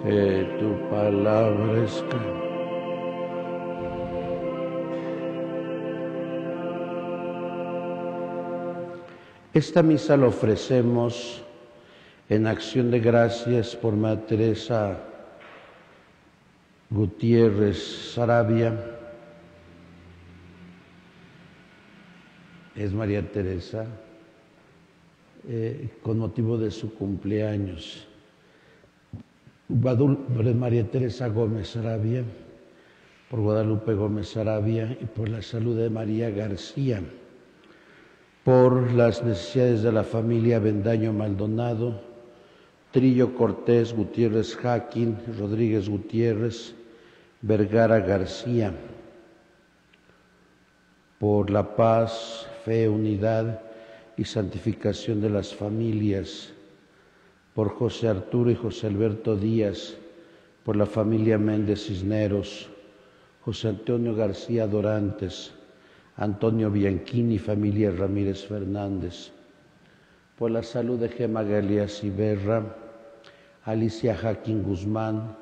que tu palabra escribe. Esta misa la ofrecemos en acción de gracias por María Teresa Gutiérrez Sarabia. Es María Teresa, con motivo de su cumpleaños. María Teresa Gómez Sarabia, por Guadalupe Gómez Sarabia y por la salud de María García, por las necesidades de la familia Bendaño Maldonado, Trillo Cortés, Gutiérrez Jaquín, Rodríguez Gutiérrez, Vergara García, por la paz, fe, unidad y santificación de las familias, por José Arturo y José Alberto Díaz, por la familia Méndez Cisneros, José Antonio García Dorantes, Antonio Bianchini y familia Ramírez Fernández, por la salud de Gema Galeas Iberra, Alicia Jaquín Guzmán,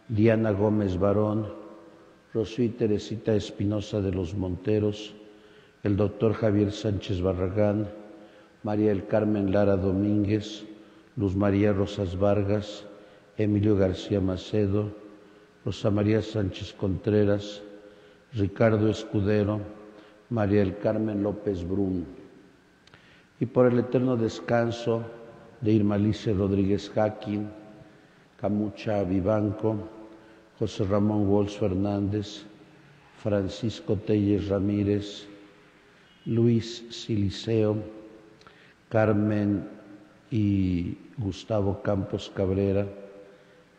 Diana Gómez Barón, Rocío y Teresita Espinosa de los Monteros, el doctor Javier Sánchez Barragán, María del Carmen Lara Domínguez, Luz María Rosas Vargas, Emilio García Macedo, Rosa María Sánchez Contreras, Ricardo Escudero, María del Carmen López Brun, y por el eterno descanso de Irma Alicia Rodríguez Jaquín, Camucha Vivanco, José Ramón Walsh Fernández, Francisco Telles Ramírez, Luis Siliceo, Carmen y Gustavo Campos Cabrera,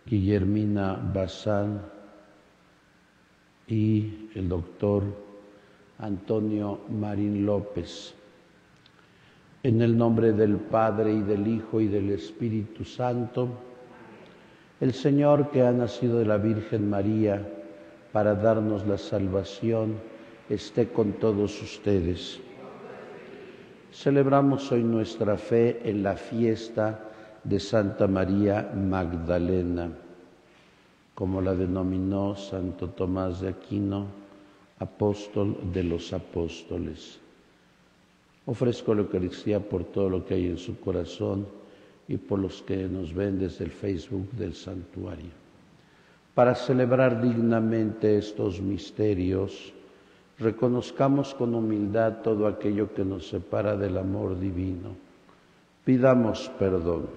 Guillermina Bazán y el doctor Antonio Marín López. En el nombre del Padre y del Hijo y del Espíritu Santo, el Señor que ha nacido de la Virgen María para darnos la salvación, esté con todos ustedes. Celebramos hoy nuestra fe en la fiesta de Santa María Magdalena, como la denominó Santo Tomás de Aquino, apóstol de los apóstoles. Ofrezco la Eucaristía por todo lo que hay en su corazón y por los que nos ven desde el Facebook del santuario. Para celebrar dignamente estos misterios, reconozcamos con humildad todo aquello que nos separa del amor divino. Pidamos perdón.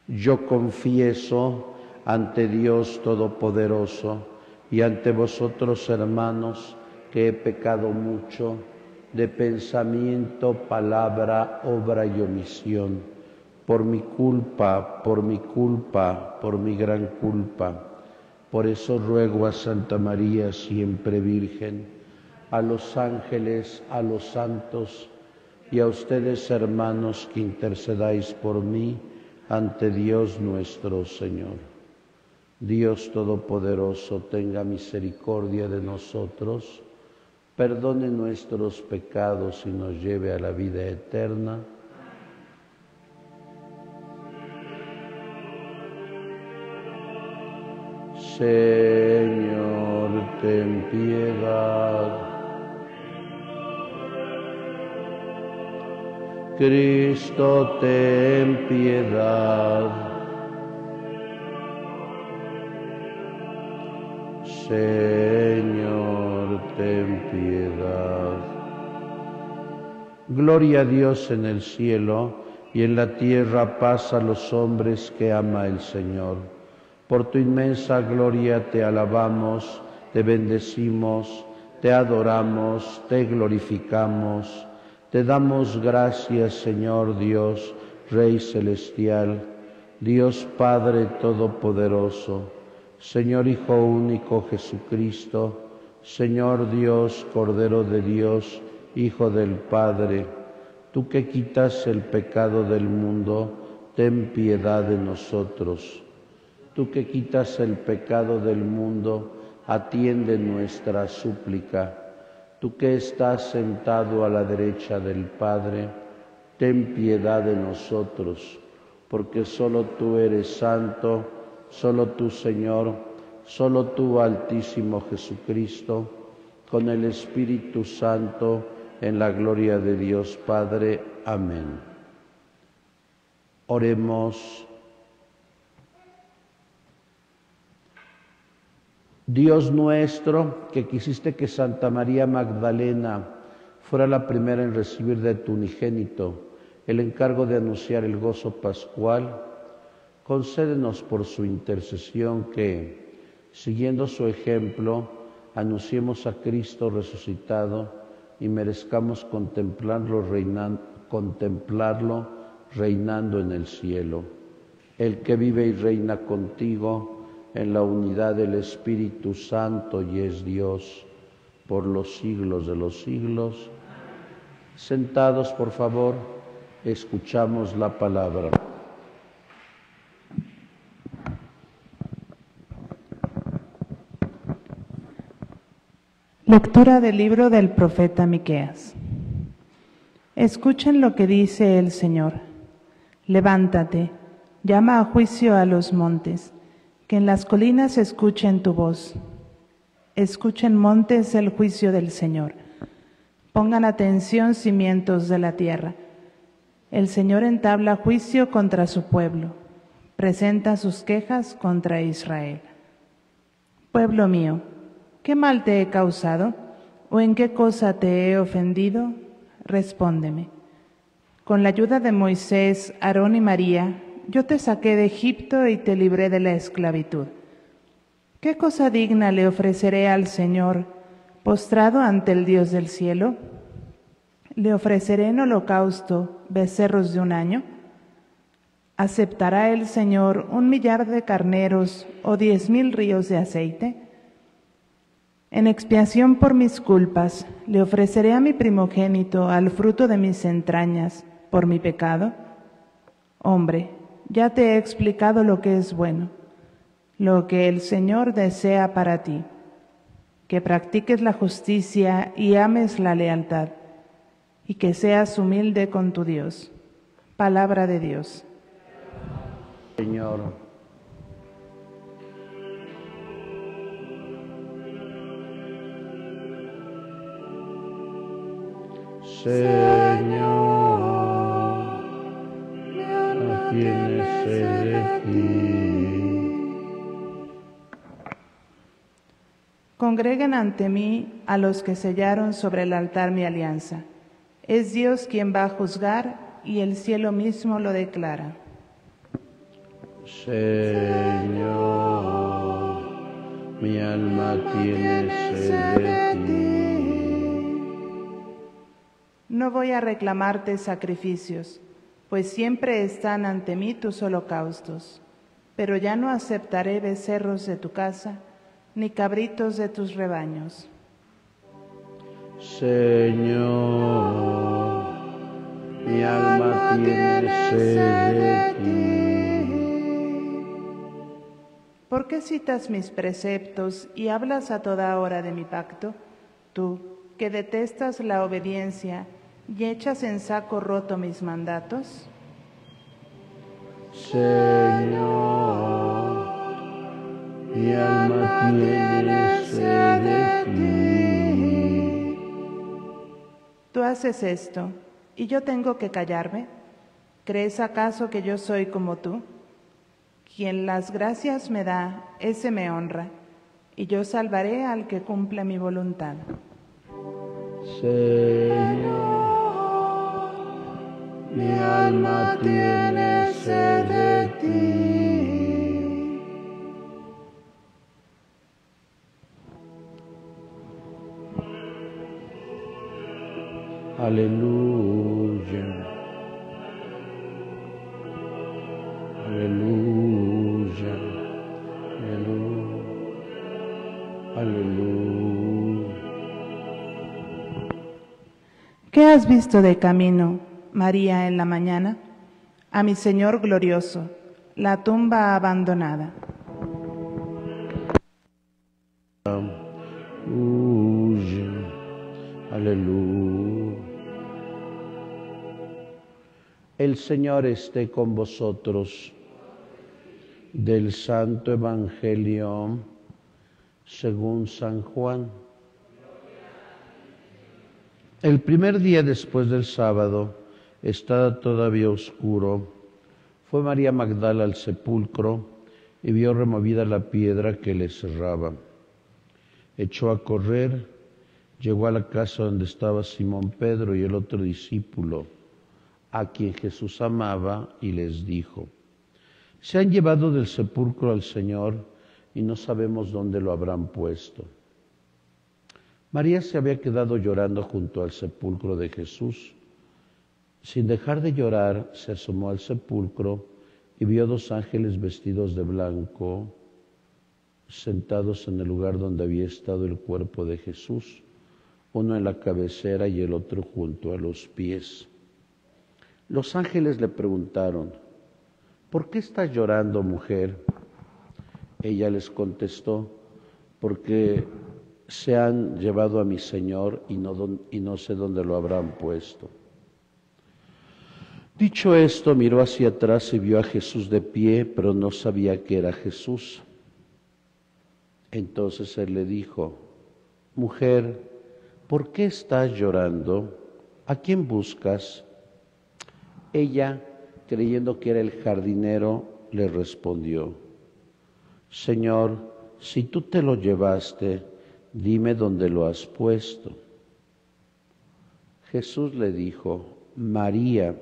Yo confieso ante Dios Todopoderoso y ante vosotros, hermanos, que he pecado mucho de pensamiento, palabra, obra y omisión, por mi culpa, por mi gran culpa. Por eso ruego a Santa María, siempre Virgen, a los ángeles, a los santos y a ustedes, hermanos, que intercedáis por mí ante Dios nuestro Señor. Dios Todopoderoso, tenga misericordia de nosotros, perdone nuestros pecados y nos lleve a la vida eterna. Señor, ten piedad. Cristo, ten piedad. Señor, ten piedad. Gloria a Dios en el cielo y en la tierra paz a los hombres que ama el Señor. Por tu inmensa gloria te alabamos, te bendecimos, te adoramos, te glorificamos. Te damos gracias, Señor Dios, Rey celestial, Dios Padre todopoderoso, Señor Hijo único Jesucristo, Señor Dios, Cordero de Dios, Hijo del Padre. Tú que quitas el pecado del mundo, ten piedad de nosotros. Tú que quitas el pecado del mundo, atiende nuestra súplica. Tú que estás sentado a la derecha del Padre, ten piedad de nosotros. porque solo tú eres santo, solo tú, Señor, solo tú, Altísimo Jesucristo, con el Espíritu Santo, en la gloria de Dios Padre. Amén. Oremos. Dios nuestro, que quisiste que Santa María Magdalena fuera la primera en recibir de tu unigénito el encargo de anunciar el gozo pascual, concédenos por su intercesión que, siguiendo su ejemplo, anunciemos a Cristo resucitado y merezcamos contemplarlo reinando en el cielo. El que vive y reina contigo en la unidad del Espíritu Santo y es Dios por los siglos de los siglos. Sentados, por favor, escuchamos la palabra. Lectura del libro del profeta Miqueas. Escuchen lo que dice el Señor. Levántate, llama a juicio a los montes, que en las colinas escuchen tu voz. Escuchen montes el juicio del Señor. Pongan atención cimientos de la tierra. El Señor entabla juicio contra su pueblo, presenta sus quejas contra Israel. Pueblo mío, ¿qué mal te he causado? ¿O en qué cosa te he ofendido? Respóndeme. Con la ayuda de Moisés, Aarón y María, yo te saqué de Egipto y te libré de la esclavitud. ¿Qué cosa digna le ofreceré al Señor, postrado ante el Dios del cielo? ¿Le ofreceré en holocausto becerros de un año? ¿Aceptará el Señor 1,000,000 de carneros o 10,000 ríos de aceite? En expiación por mis culpas, ¿le ofreceré a mi primogénito, al fruto de mis entrañas, por mi pecado? Hombre, ya te he explicado lo que es bueno, lo que el Señor desea para ti, que practiques la justicia y ames la lealtad, y que seas humilde con tu Dios. Palabra de Dios. Señor. Señor, mi alma tiene sed de ti. Congreguen ante mí a los que sellaron sobre el altar mi alianza. Es Dios quien va a juzgar y el cielo mismo lo declara. Señor, mi alma tiene sed de ti. No voy a reclamarte sacrificios, pues siempre están ante mí tus holocaustos, pero ya no aceptaré becerros de tu casa, ni cabritos de tus rebaños. Señor, mi alma tiene sed de ti. ¿Por qué citas mis preceptos y hablas a toda hora de mi pacto? Tú, que detestas la obediencia y echas en saco roto mis mandatos. Señor, mi alma tiene sed de ti. Tú haces esto, ¿y yo tengo que callarme? ¿Crees acaso que yo soy como tú? Quien las gracias me da, ese me honra, y yo salvaré al que cumple mi voluntad. Señor, mi alma tiene sed de ti. Aleluya, aleluya, aleluya, aleluya. ¿Qué has visto de camino, María, en la mañana? A mi Señor glorioso, la tumba abandonada. Aleluya. El Señor esté con vosotros. Del Santo Evangelio según San Juan. El primer día después del sábado, estaba todavía oscuro, fue María Magdala al sepulcro y vio removida la piedra que le cerraba. Echó a correr, llegó a la casa donde estaba Simón Pedro y el otro discípulo, a quien Jesús amaba, y les dijo: se han llevado del sepulcro al Señor y no sabemos dónde lo habrán puesto. María se había quedado llorando junto al sepulcro de Jesús. Sin dejar de llorar, se asomó al sepulcro y vio dos ángeles vestidos de blanco, sentados en el lugar donde había estado el cuerpo de Jesús, uno en la cabecera y el otro junto a los pies. Los ángeles le preguntaron: ¿por qué estás llorando, mujer? Ella les contestó: porque se han llevado a mi Señor y no sé dónde lo habrán puesto. Dicho esto, miró hacia atrás y vio a Jesús de pie, pero no sabía que era Jesús. Entonces él le dijo: mujer, ¿por qué estás llorando? ¿A quién buscas? Ella, creyendo que era el jardinero, le respondió: Señor, si tú te lo llevaste, dime dónde lo has puesto. Jesús le dijo: María.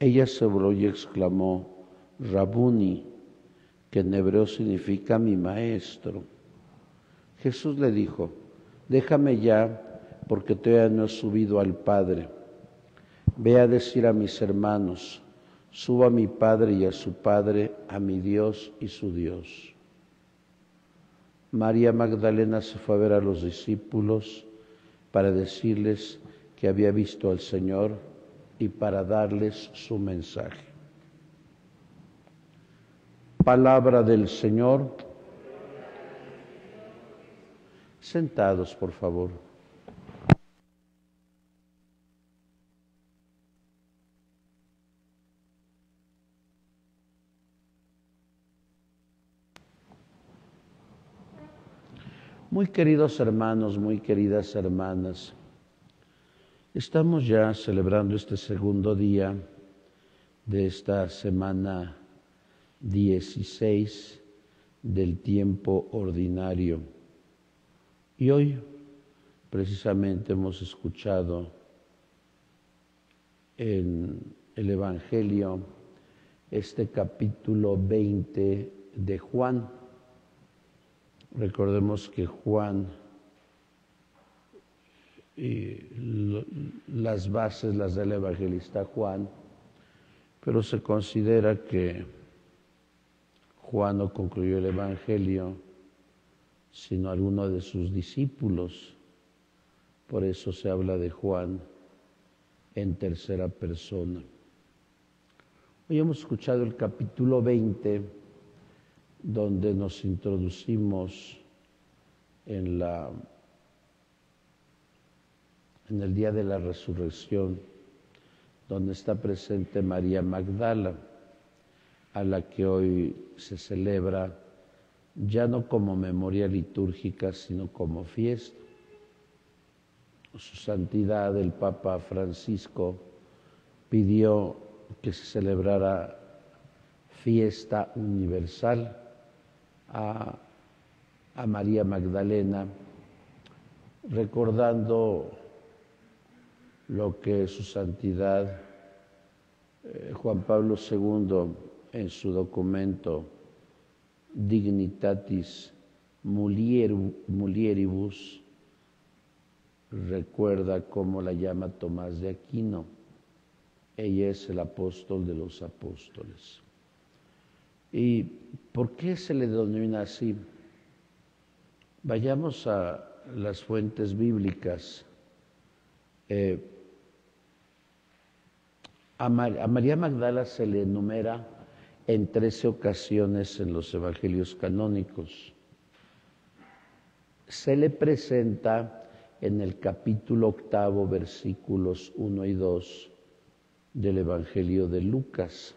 Ella se volvió y exclamó: Rabuni, que en hebreo significa mi maestro. Jesús le dijo: déjame ya, porque todavía no he subido al Padre. Ve a decir a mis hermanos: subo a mi Padre y a su Padre, a mi Dios y su Dios. María Magdalena se fue a ver a los discípulos para decirles que había visto al Señor y para darles su mensaje. Palabra del Señor. Sentados, por favor. Muy queridos hermanos, muy queridas hermanas, estamos ya celebrando este segundo día de esta semana 16 del tiempo ordinario. Y hoy precisamente hemos escuchado en el Evangelio este capítulo 20 de Juan. Recordemos que Juan, las bases las del evangelista Juan, pero se considera que Juan no concluyó el Evangelio, sino alguno de sus discípulos. Por eso se habla de Juan en tercera persona. Hoy hemos escuchado el capítulo 20, donde nos introducimos en el día de la resurrección, donde está presente María Magdala, a la que hoy se celebra ya no como memoria litúrgica, sino como fiesta. Su Santidad, el Papa Francisco, pidió que se celebrara fiesta universal a María Magdalena, recordando lo que su Santidad Juan Pablo II en su documento Dignitatis Mulieribus recuerda cómo la llama Tomás de Aquino. Ella es el apóstol de los apóstoles. ¿Y por qué se le denomina así? Vayamos a las fuentes bíblicas. A María Magdala se le enumera en 13 ocasiones en los evangelios canónicos. Se le presenta en el capítulo 8, versículos 1 y 2 del Evangelio de Lucas.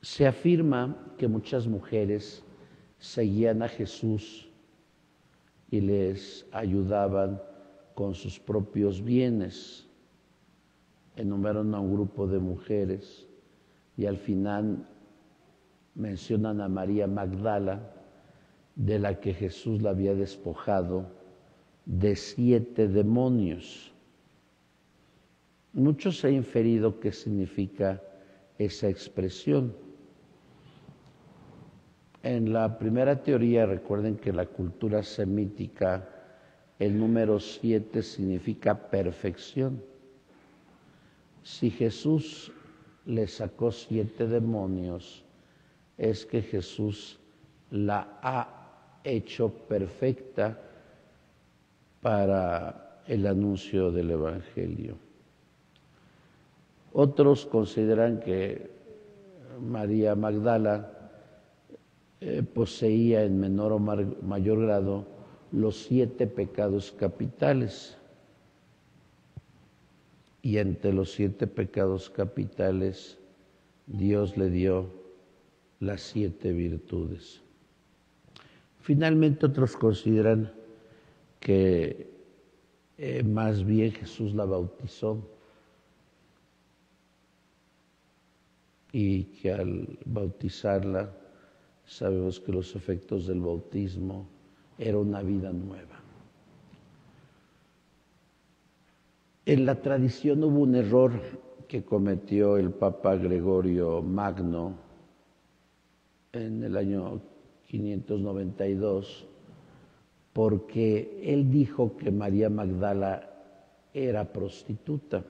Se afirma que muchas mujeres seguían a Jesús y les ayudaban con sus propios bienes. Enumeran a un grupo de mujeres y al final mencionan a María Magdala, de la que Jesús la había despojado de 7 demonios. Mucho se ha inferido qué significa esa expresión. En la primera teoría, recuerden que en la cultura semítica el número 7 significa perfección. Si Jesús le sacó 7 demonios, es que Jesús la ha hecho perfecta para el anuncio del Evangelio. Otros consideran que María Magdala poseía en menor o mayor grado los 7 pecados capitales. Y entre los 7 pecados capitales, Dios le dio las 7 virtudes. Finalmente, otros consideran que más bien Jesús la bautizó y que al bautizarla, sabemos que los efectos del bautismo era una vida nueva. En la tradición hubo un error que cometió el Papa Gregorio Magno en el año 592, porque él dijo que María Magdala era prostituta.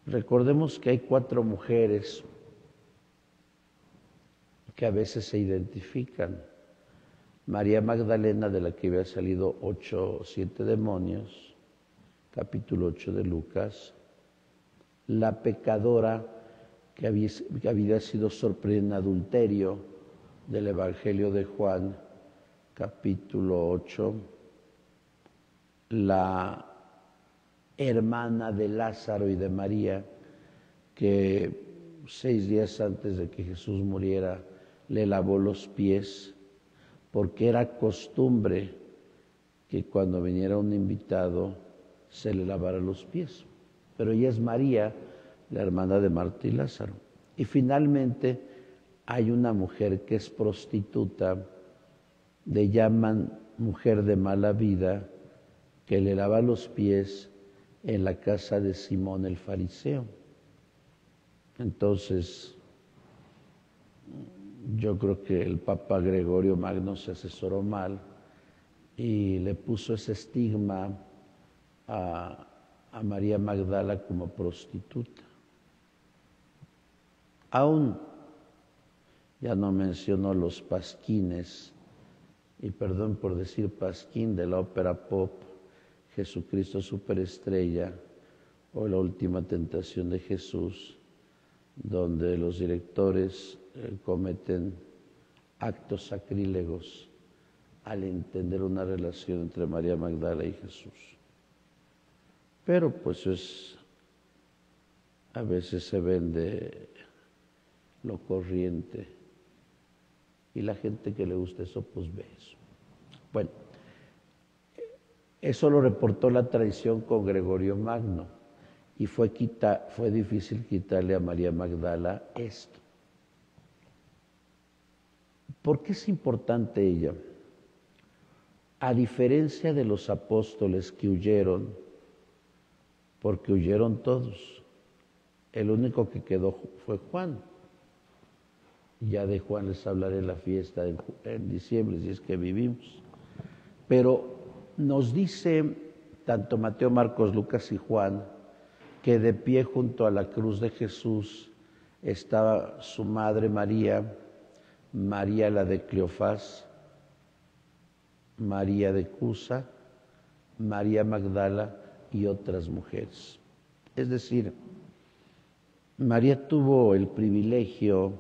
Recordemos que hay 4 mujeres que a veces se identifican. María Magdalena, de la que había salido 8 o 7 demonios, capítulo 8 de Lucas. La pecadora que había sido sorprendida en adulterio, del Evangelio de Juan, capítulo 8. La hermana de Lázaro y de María, que 6 días antes de que Jesús muriera le lavó los pies, porque era costumbre que cuando viniera un invitado se le lavara los pies. Pero ella es María, la hermana de Marta y Lázaro. Y finalmente hay una mujer que es prostituta, le llaman mujer de mala vida, que le lava los pies en la casa de Simón el fariseo. Entonces, yo creo que el Papa Gregorio Magno se asesoró mal y le puso ese estigma a María Magdala como prostituta. Aún ya no menciono los pasquines, y perdón por decir pasquín, de la ópera pop Jesucristo Superestrella o La Última Tentación de Jesús, donde los directores cometen actos sacrílegos al entender una relación entre María Magdala y Jesús. Pero pues a veces se vende lo corriente y la gente que le gusta eso pues ve eso. Bueno, eso lo reportó la tradición con Gregorio Magno y fue difícil quitarle a María Magdala esto. ¿Por qué es importante ella? A diferencia de los apóstoles que huyeron, porque huyeron todos, el único que quedó fue Juan. Ya de Juan les hablaré en la fiesta en diciembre, si es que vivimos. Pero nos dice tanto Mateo, Marcos, Lucas y Juan que de pie junto a la cruz de Jesús estaba su madre María, María la de Cleofás, María de Cusa, María Magdala y otras mujeres. Es decir, María tuvo el privilegio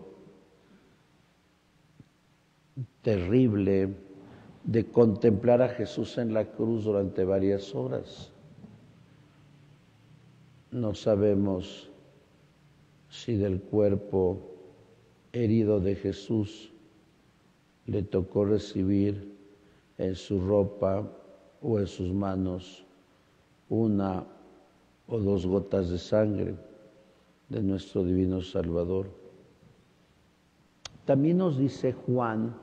terrible de contemplar a Jesús en la cruz durante varias horas. no sabemos si del cuerpo herido de Jesús le tocó recibir en su ropa o en sus manos una o dos gotas de sangre de nuestro divino Salvador. También nos dice Juan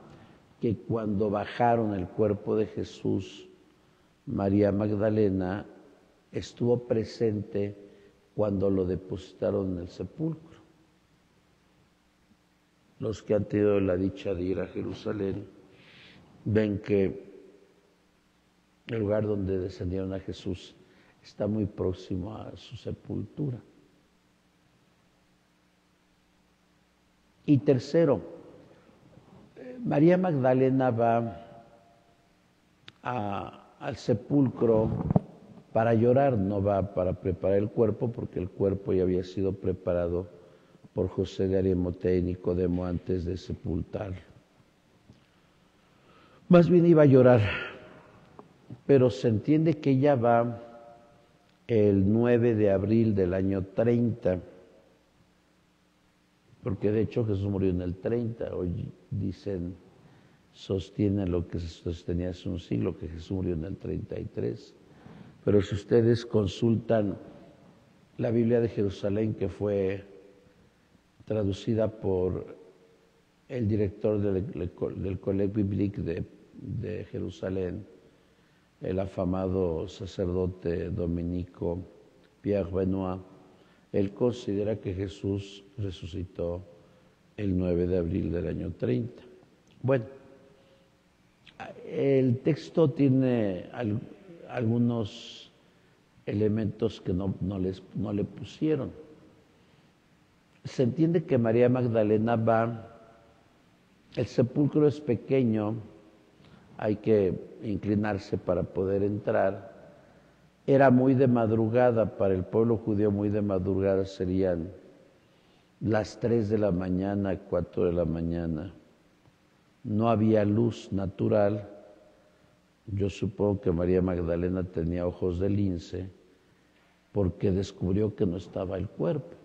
que cuando bajaron el cuerpo de Jesús, María Magdalena estuvo presente cuando lo depositaron en el sepulcro. Los que han tenido la dicha de ir a Jerusalén ven que el lugar donde descendieron a Jesús está muy próximo a su sepultura. Y tercero, María Magdalena va al sepulcro para llorar, no va para preparar el cuerpo, porque el cuerpo ya había sido preparado por José de Arimatea y Nicodemo antes de sepultarlo. Más bien iba a llorar, pero se entiende que ella va el 9 de abril del año 30, porque de hecho Jesús murió en el 30, hoy dicen, sostienen lo que se sostenía hace un siglo, que Jesús murió en el 33. Pero si ustedes consultan la Biblia de Jerusalén, que fue traducida por el director del Collège Biblique de Jerusalén, el afamado sacerdote dominico Pierre Benoit, él considera que Jesús resucitó el 9 de abril del año 30. Bueno, el texto tiene algunos elementos que no le pusieron. Se entiende que María Magdalena va, el sepulcro es pequeño, hay que inclinarse para poder entrar. Era muy de madrugada, para el pueblo judío muy de madrugada serían las 3 de la mañana, 4 de la mañana. No había luz natural. Yo supongo que María Magdalena tenía ojos de lince porque descubrió que no estaba el cuerpo.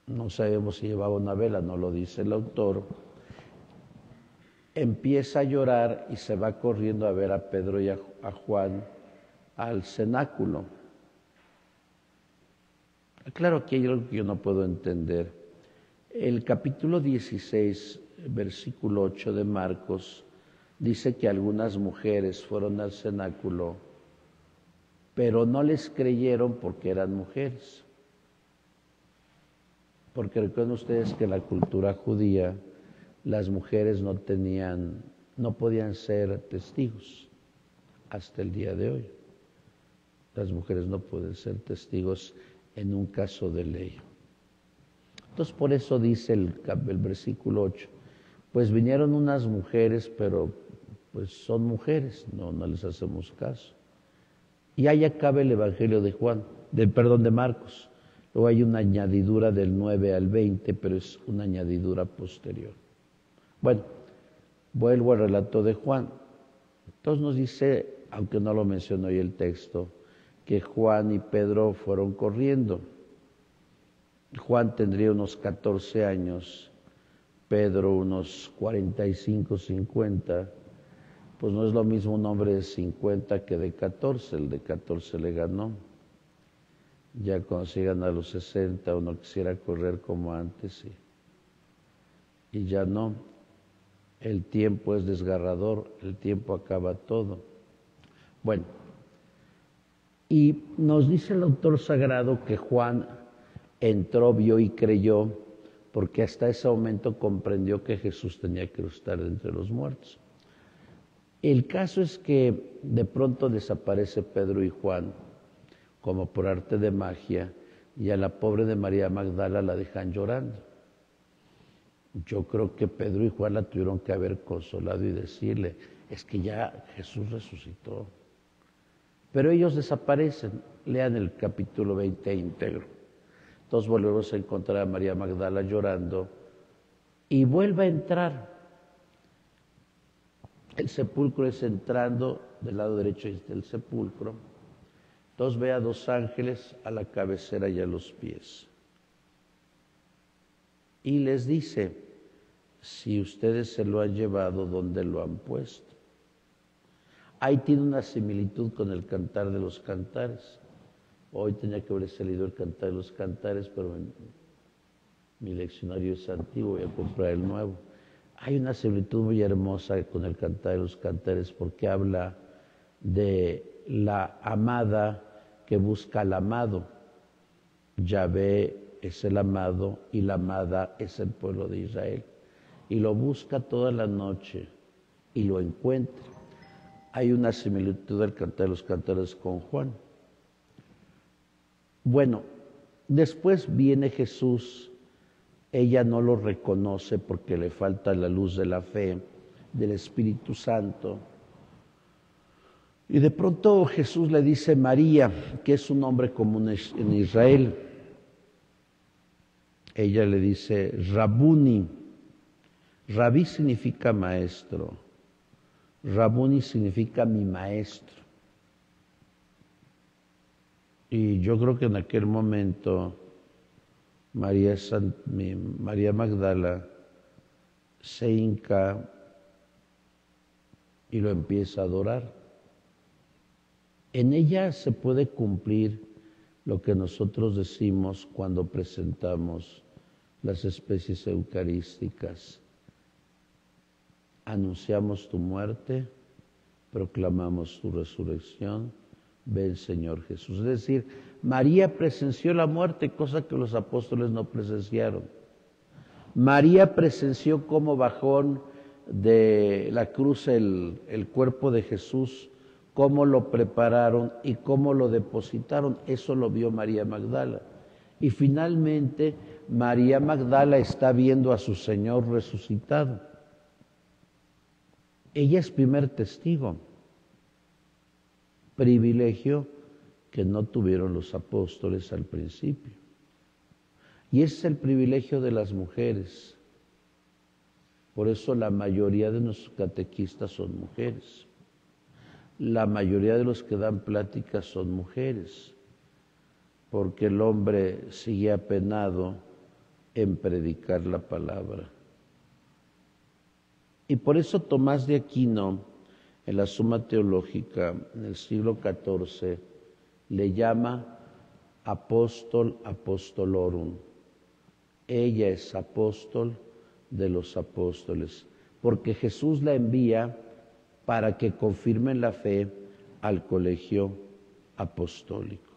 No sabemos si llevaba una vela, no lo dice el autor. Empieza a llorar y se va corriendo a ver a Pedro y a Juan al cenáculo. Claro que hay algo que yo no puedo entender. El capítulo 16, versículo 8 de Marcos, dice que algunas mujeres fueron al cenáculo, pero no les creyeron porque eran mujeres. Porque recuerden ustedes que en la cultura judía las mujeres no podían ser testigos hasta el día de hoy. Las mujeres no pueden ser testigos en un caso de ley. Entonces por eso dice el versículo 8, pues vinieron unas mujeres, pero pues son mujeres, no les hacemos caso. Y ahí acaba el Evangelio de Marcos. Luego hay una añadidura del 9 al 20, pero es una añadidura posterior. Bueno, vuelvo al relato de Juan. Entonces nos dice, aunque no lo mencionó hoy el texto, que Juan y Pedro fueron corriendo. Juan tendría unos 14 años, Pedro unos 45, 50. Pues no es lo mismo un hombre de 50 que de 14, el de 14 le ganó. Ya cuando se llegan a los 60 uno quisiera correr como antes y ya no. El tiempo es desgarrador, el tiempo acaba todo. Bueno, y nos dice el autor sagrado que Juan entró, vio y creyó, porque hasta ese momento comprendió que Jesús tenía que estar entre los muertos. El caso es que de pronto desaparece Pedro y Juan, como por arte de magia, y a la pobre de María Magdala la dejan llorando. Yo creo que Pedro y Juan la tuvieron que haber consolado y decirle, es que ya Jesús resucitó. Pero ellos desaparecen. Lean el capítulo 20 íntegro. Entonces volvemos a encontrar a María Magdala llorando y vuelve a entrar. El sepulcro es entrando, del lado derecho del sepulcro. Entonces ve a 2 ángeles a la cabecera y a los pies. Y les dice, si ustedes se lo han llevado, ¿dónde lo han puesto? Ahí tiene una similitud con el Cantar de los Cantares. Hoy tenía que haber salido el Cantar de los Cantares, pero mi leccionario es antiguo, voy a comprar el nuevo. Hay una similitud muy hermosa con el Cantar de los Cantares porque habla de la amada que busca al amado. Yahvé es el amado y la amada es el pueblo de Israel. Y lo busca toda la noche y lo encuentra. Hay una similitud del Cantar de los Cantares con Juan. Bueno, después viene Jesús. Ella no lo reconoce porque le falta la luz de la fe, del Espíritu Santo. Y de pronto Jesús le dice María, que es un nombre común en Israel. Ella le dice Rabuni. Rabí significa maestro. Rabuni significa mi maestro. Y yo creo que en aquel momento María Magdala se hinca y lo empieza a adorar. En ella se puede cumplir lo que nosotros decimos cuando presentamos las especies eucarísticas. Anunciamos tu muerte, proclamamos tu resurrección, ven Señor Jesús. Es decir, María presenció la muerte, cosa que los apóstoles no presenciaron. María presenció cómo bajó de la cruz el cuerpo de Jesús, cómo lo prepararon y cómo lo depositaron. Eso lo vio María Magdala. Y finalmente María Magdala está viendo a su Señor resucitado. Ella es primer testigo. Privilegio que no tuvieron los apóstoles al principio. Y ese es el privilegio de las mujeres. Por eso la mayoría de nuestros catequistas son mujeres. La mayoría de los que dan pláticas son mujeres, porque el hombre sigue apenado en predicar la palabra. Y por eso Tomás de Aquino, en la Suma Teológica, en el siglo XIV, le llama apóstol apostolorum. Ella es apóstol de los apóstoles, porque Jesús la envía para que confirmen la fe al colegio apostólico.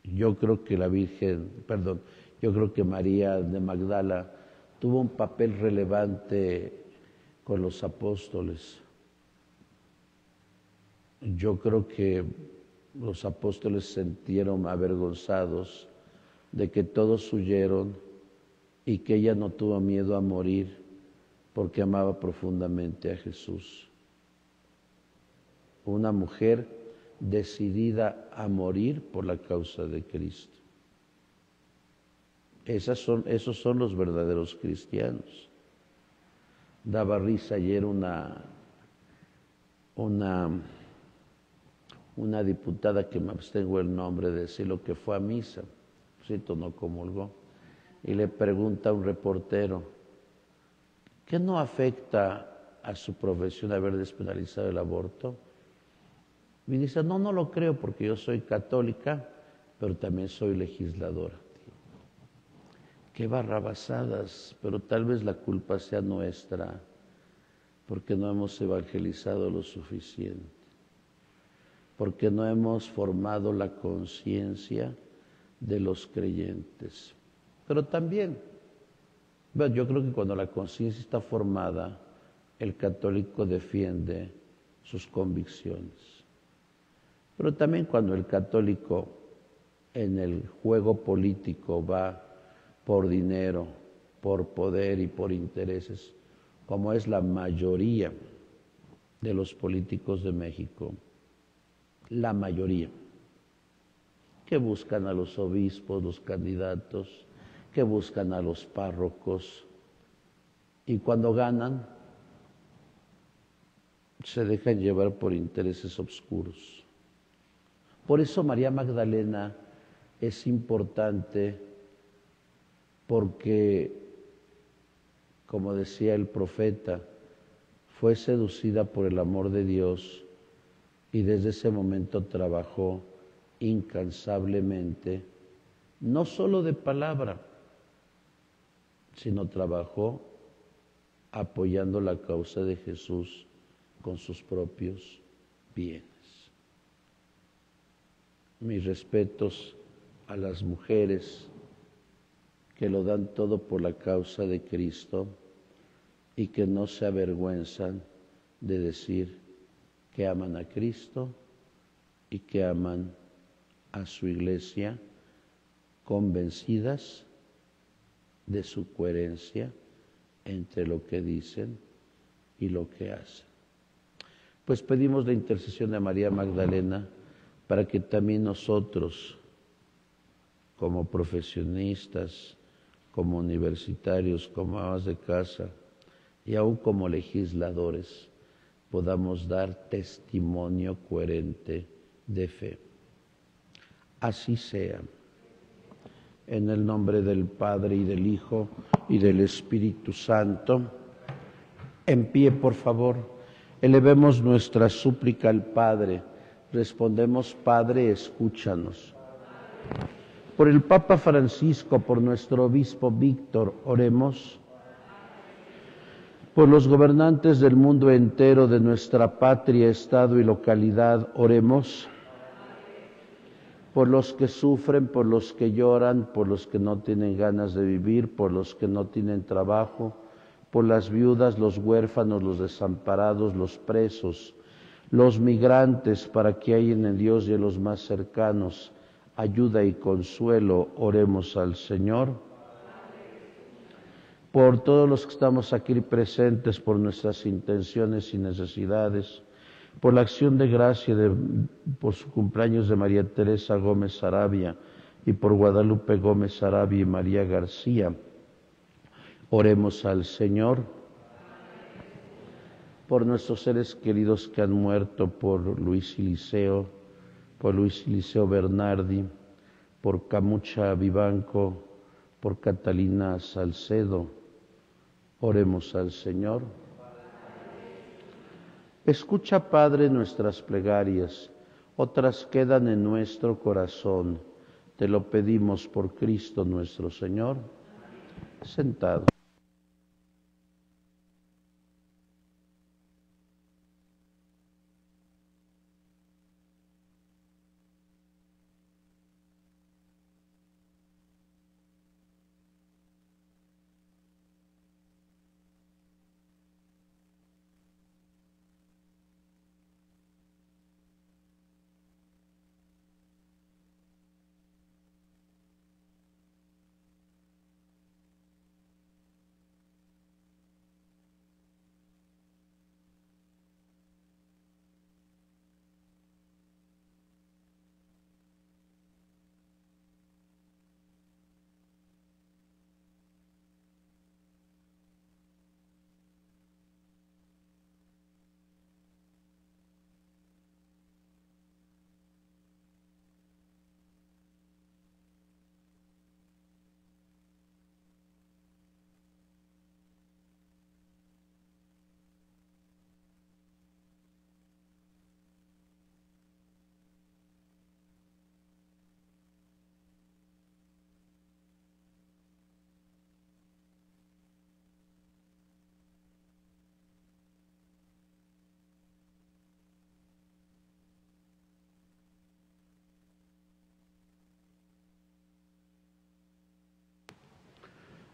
Yo creo que yo creo que María de Magdala tuvo un papel relevante con los apóstoles. Yo creo que los apóstoles se sintieron avergonzados de que todos huyeron y que ella no tuvo miedo a morir porque amaba profundamente a Jesús. Una mujer decidida a morir por la causa de Cristo. Esos son los verdaderos cristianos. Daba risa ayer una diputada que me abstengo el nombre de decirlo, que fue a misa, no comulgó, y le pregunta a un reportero, ¿qué no afecta a su profesión haber despenalizado el aborto? Y dice, no lo creo porque yo soy católica, pero también soy legisladora. Qué barrabasadas, pero tal vez la culpa sea nuestra, porque no hemos evangelizado lo suficiente, porque no hemos formado la conciencia de los creyentes. Pero también, yo creo que cuando la conciencia está formada, el católico defiende sus convicciones. Pero también cuando el católico en el juego político va por dinero, por poder y por intereses, como es la mayoría de los políticos de México, la mayoría, que buscan a los obispos, los candidatos, que buscan a los párrocos, y cuando ganan, se dejan llevar por intereses oscuros. Por eso María Magdalena es importante, porque, como decía el profeta, fue seducida por el amor de Dios y desde ese momento trabajó incansablemente, no solo de palabra, sino trabajó apoyando la causa de Jesús con sus propios bienes. Mis respetos a las mujeres que lo dan todo por la causa de Cristo y que no se avergüenzan de decir que aman a Cristo y que aman a su iglesia, convencidas de su coherencia entre lo que dicen y lo que hacen. Pues pedimos la intercesión de María Magdalena para que también nosotros, como profesionistas, como universitarios, como amas de casa y aún como legisladores, podamos dar testimonio coherente de fe. Así sea. En el nombre del Padre y del Hijo y del Espíritu Santo. En pie, por favor, elevemos nuestra súplica al Padre. Respondemos: Padre, escúchanos. Por el Papa Francisco, por nuestro obispo Víctor, oremos. Por los gobernantes del mundo entero, de nuestra patria, estado y localidad, oremos. Por los que sufren, por los que lloran, por los que no tienen ganas de vivir, por los que no tienen trabajo, por las viudas, los huérfanos, los desamparados, los presos, los migrantes, para que hayan en Dios y en los más cercanos ayuda y consuelo, oremos al Señor. Por todos los que estamos aquí presentes, por nuestras intenciones y necesidades, por la acción de gracia por su cumpleaños de María Teresa Gómez Sarabia y por Guadalupe Gómez Sarabia y María García, oremos al Señor. Por nuestros seres queridos que han muerto, por Luis Iliseo Bernardi, por Camucha Vivanco, por Catalina Salcedo, oremos al Señor. Escucha, Padre, nuestras plegarias, otras quedan en nuestro corazón. Te lo pedimos por Cristo nuestro Señor. Sentado.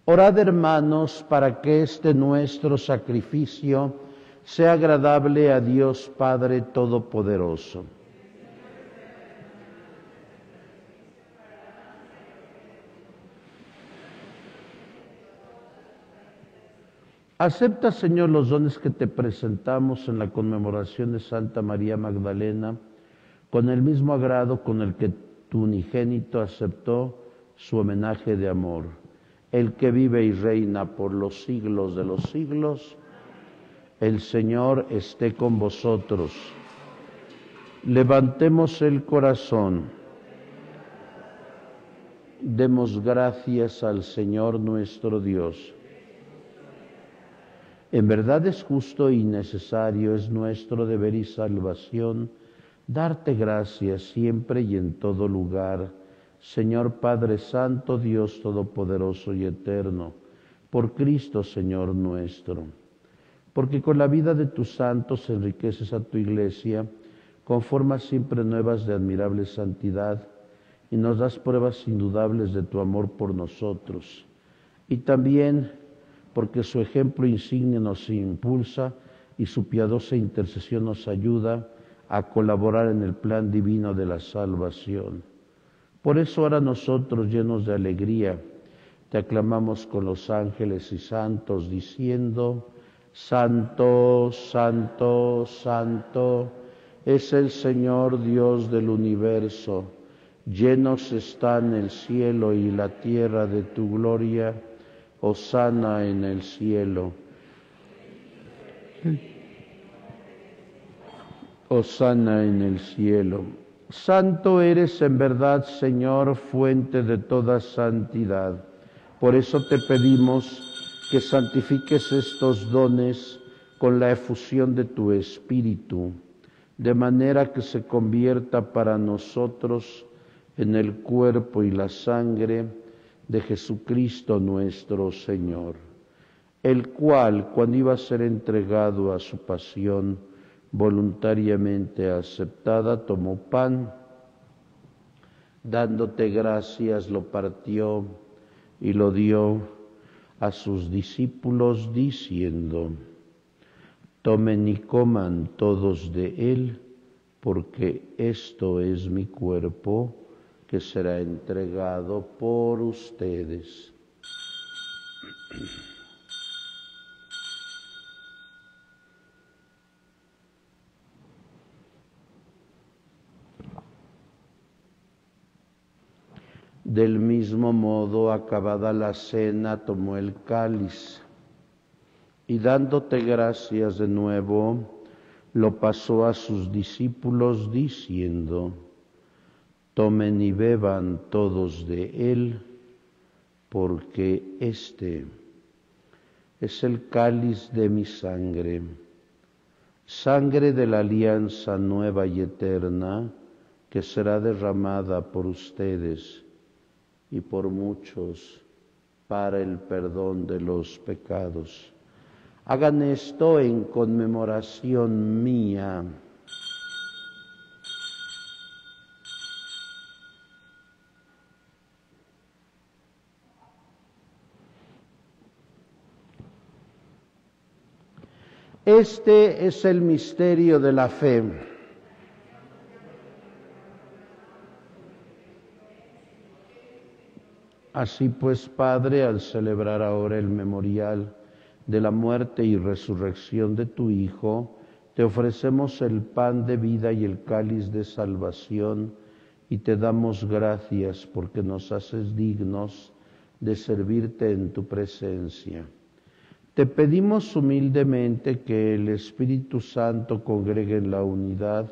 Orad, hermanos, para que este nuestro sacrificio sea agradable a Dios Padre Todopoderoso. Acepta, Señor, los dones que te presentamos en la conmemoración de Santa María Magdalena, con el mismo agrado con el que tu unigénito aceptó su homenaje de amor. El que vive y reina por los siglos de los siglos, El Señor esté con vosotros. Levantemos el corazón. Demos gracias al Señor nuestro Dios. En verdad es justo y necesario, es nuestro deber y salvación, darte gracias siempre y en todo lugar, Señor Padre Santo, Dios Todopoderoso y Eterno, por Cristo Señor nuestro. Porque con la vida de tus santos enriqueces a tu Iglesia, conformas siempre nuevas de admirable santidad, y nos das pruebas indudables de tu amor por nosotros. Y también porque su ejemplo insigne nos impulsa y su piadosa intercesión nos ayuda a colaborar en el plan divino de la salvación. Por eso ahora nosotros, llenos de alegría, te aclamamos con los ángeles y santos, diciendo: Santo, Santo, Santo, es el Señor Dios del universo. Llenos están el cielo y la tierra de tu gloria. Hosana en el cielo. Hosana en el cielo. Santo eres en verdad, Señor, fuente de toda santidad. Por eso te pedimos que santifiques estos dones con la efusión de tu Espíritu, de manera que se convierta para nosotros en el cuerpo y la sangre de Jesucristo nuestro Señor, el cual, cuando iba a ser entregado a su pasión voluntariamente aceptada, tomó pan, dándote gracias, lo partió y lo dio a sus discípulos, diciendo: Tomen y coman todos de él, porque esto es mi cuerpo, que será entregado por ustedes. Del mismo modo, acabada la cena, tomó el cáliz y, dándote gracias de nuevo, lo pasó a sus discípulos, diciendo: Tomen y beban todos de él, porque este es el cáliz de mi sangre, sangre de la alianza nueva y eterna, que será derramada por ustedes y por muchos para el perdón de los pecados. Hagan esto en conmemoración mía. Este es el misterio de la fe. Así pues, Padre, al celebrar ahora el memorial de la muerte y resurrección de tu Hijo, te ofrecemos el pan de vida y el cáliz de salvación, y te damos gracias porque nos haces dignos de servirte en tu presencia. Te pedimos humildemente que el Espíritu Santo congregue en la unidad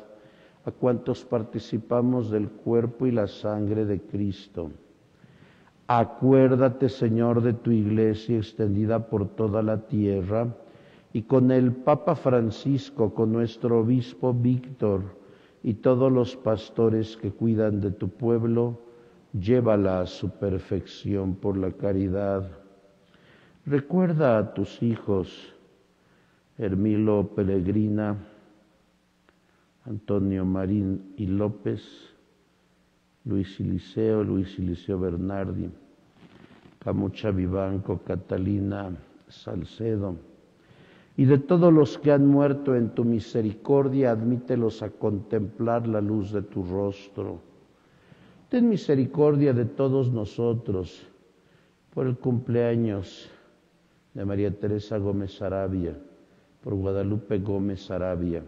a cuantos participamos del cuerpo y la sangre de Cristo. Acuérdate, Señor, de tu Iglesia extendida por toda la tierra, y con el Papa Francisco, con nuestro Obispo Víctor y todos los pastores que cuidan de tu pueblo, llévala a su perfección por la caridad. Recuerda a tus hijos, Hermilo Pellegrina, Antonio Marín y López, Luis Iliseo Bernardi, Camucha Vivanco, Catalina Salcedo, y de todos los que han muerto en tu misericordia, admítelos a contemplar la luz de tu rostro. Ten misericordia de todos nosotros por el cumpleaños de María Teresa Gómez Arabia, por Guadalupe Gómez Arabia,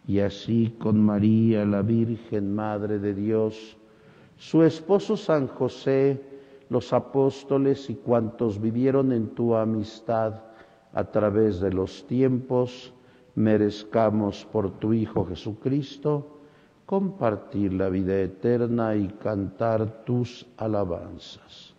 y así con María, la Virgen Madre de Dios, su esposo San José, los apóstoles y cuantos vivieron en tu amistad a través de los tiempos, merezcamos por tu Hijo Jesucristo compartir la vida eterna y cantar tus alabanzas.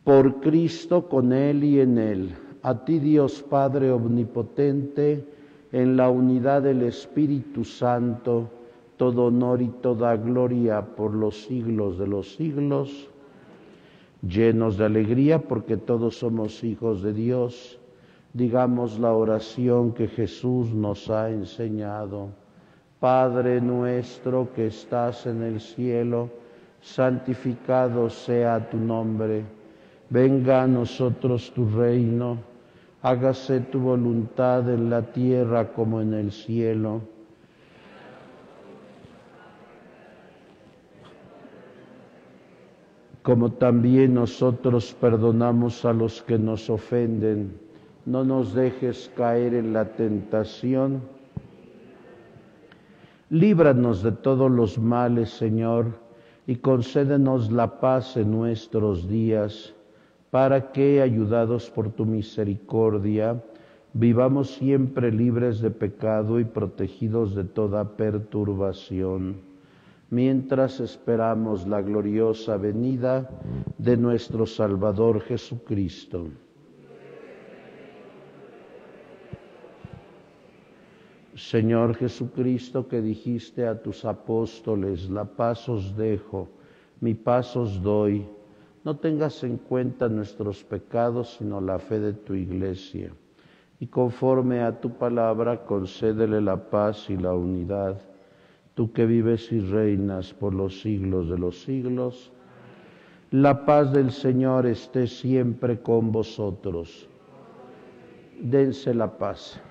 Por Cristo, con Él y en Él, a ti Dios Padre Omnipotente, en la unidad del Espíritu Santo, todo honor y toda gloria por los siglos de los siglos, llenos de alegría porque todos somos hijos de Dios, digamos la oración que Jesús nos ha enseñado. Padre nuestro que estás en el cielo, santificado sea tu nombre. Venga a nosotros tu reino, hágase tu voluntad en la tierra como en el cielo. Como también nosotros perdonamos a los que nos ofenden, no nos dejes caer en la tentación. Líbranos de todos los males, Señor, y concédenos la paz en nuestros días, para que, ayudados por tu misericordia, vivamos siempre libres de pecado y protegidos de toda perturbación, mientras esperamos la gloriosa venida de nuestro Salvador Jesucristo. Señor Jesucristo, que dijiste a tus apóstoles, la paz os dejo, mi paz os doy, no tengas en cuenta nuestros pecados, sino la fe de tu Iglesia. Y conforme a tu palabra, concédele la paz y la unidad. Tú que vives y reinas por los siglos de los siglos, la paz del Señor esté siempre con vosotros. Dense la paz.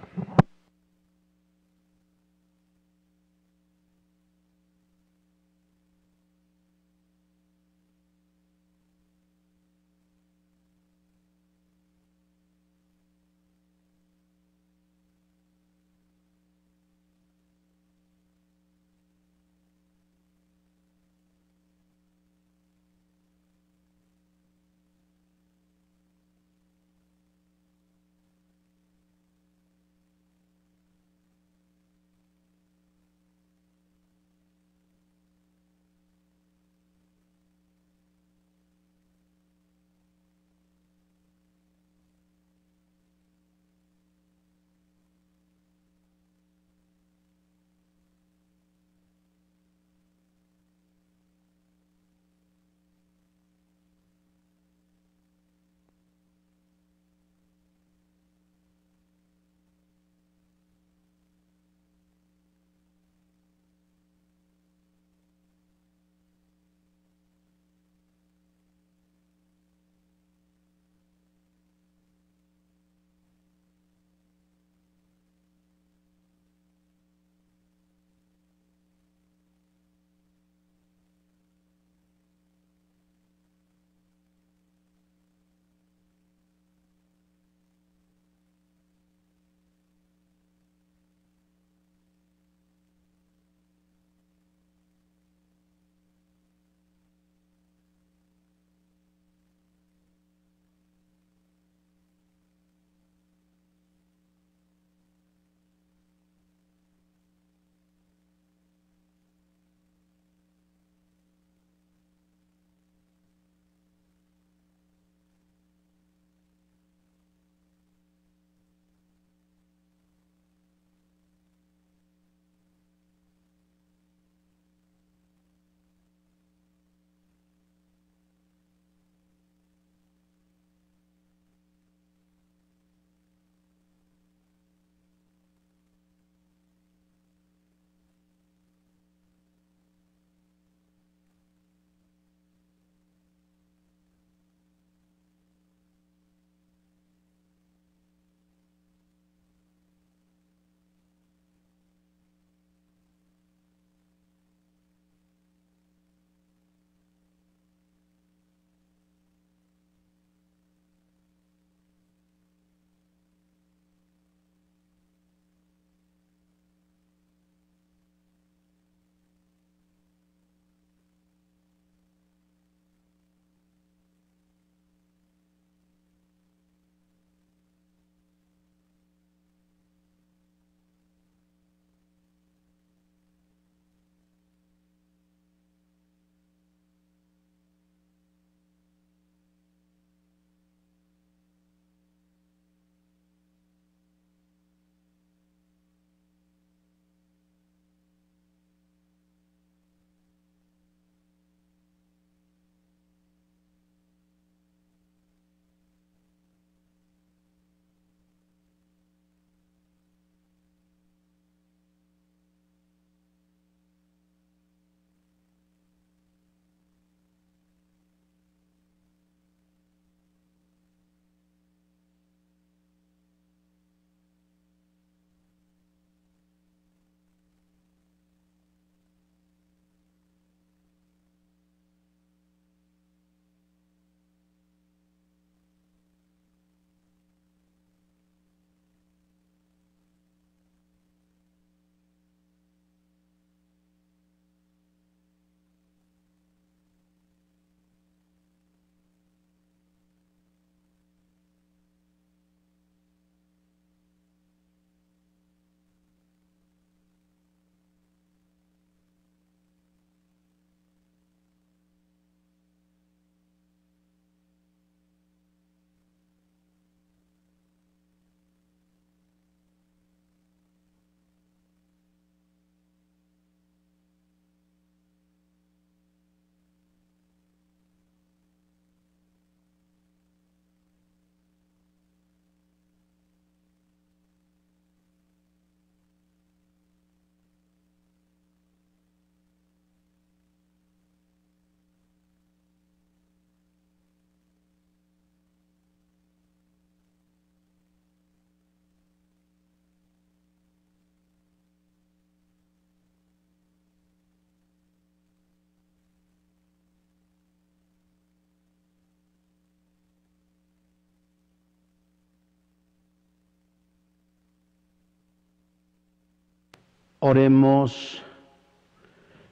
Oremos.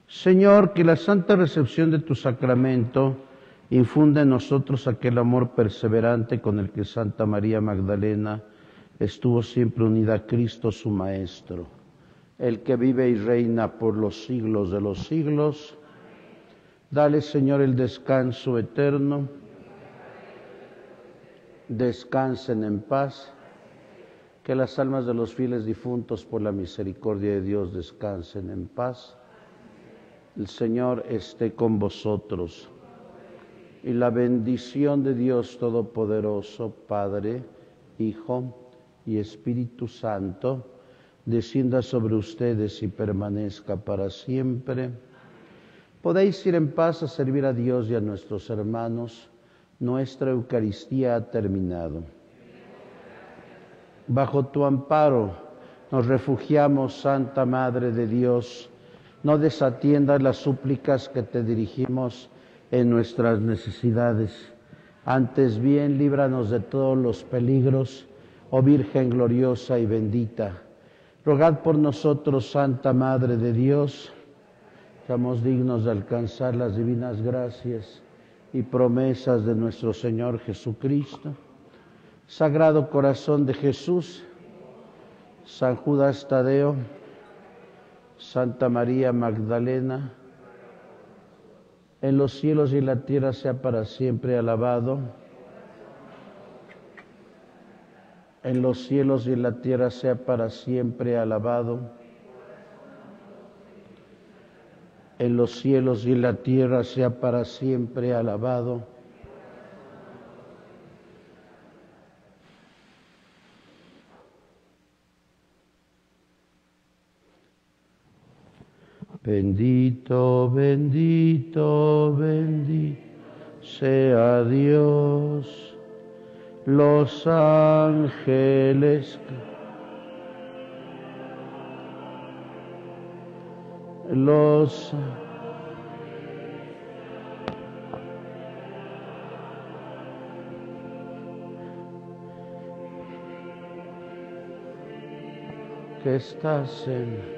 Señor, que la santa recepción de tu sacramento infunde en nosotros aquel amor perseverante con el que Santa María Magdalena estuvo siempre unida a Cristo su Maestro, el que vive y reina por los siglos de los siglos. Dale, Señor, el descanso eterno. Descansen en paz. Que las almas de los fieles difuntos por la misericordia de Dios descansen en paz. El Señor esté con vosotros. Y la bendición de Dios Todopoderoso, Padre, Hijo y Espíritu Santo, descienda sobre ustedes y permanezca para siempre. Podéis ir en paz a servir a Dios y a nuestros hermanos. Nuestra Eucaristía ha terminado. Bajo tu amparo nos refugiamos, Santa Madre de Dios. No desatiendas las súplicas que te dirigimos en nuestras necesidades. Antes bien, líbranos de todos los peligros, oh Virgen gloriosa y bendita. Rogad por nosotros, Santa Madre de Dios, seamos dignos de alcanzar las divinas gracias y promesas de nuestro Señor Jesucristo. Sagrado Corazón de Jesús, San Judas Tadeo, Santa María Magdalena, en los cielos y la tierra sea para siempre alabado. En los cielos y la tierra sea para siempre alabado. En los cielos y la tierra sea para siempre alabado. Bendito, bendito, bendito sea Dios. Los ángeles, los que estás en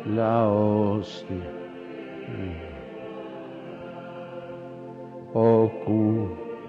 la hostia, ocula.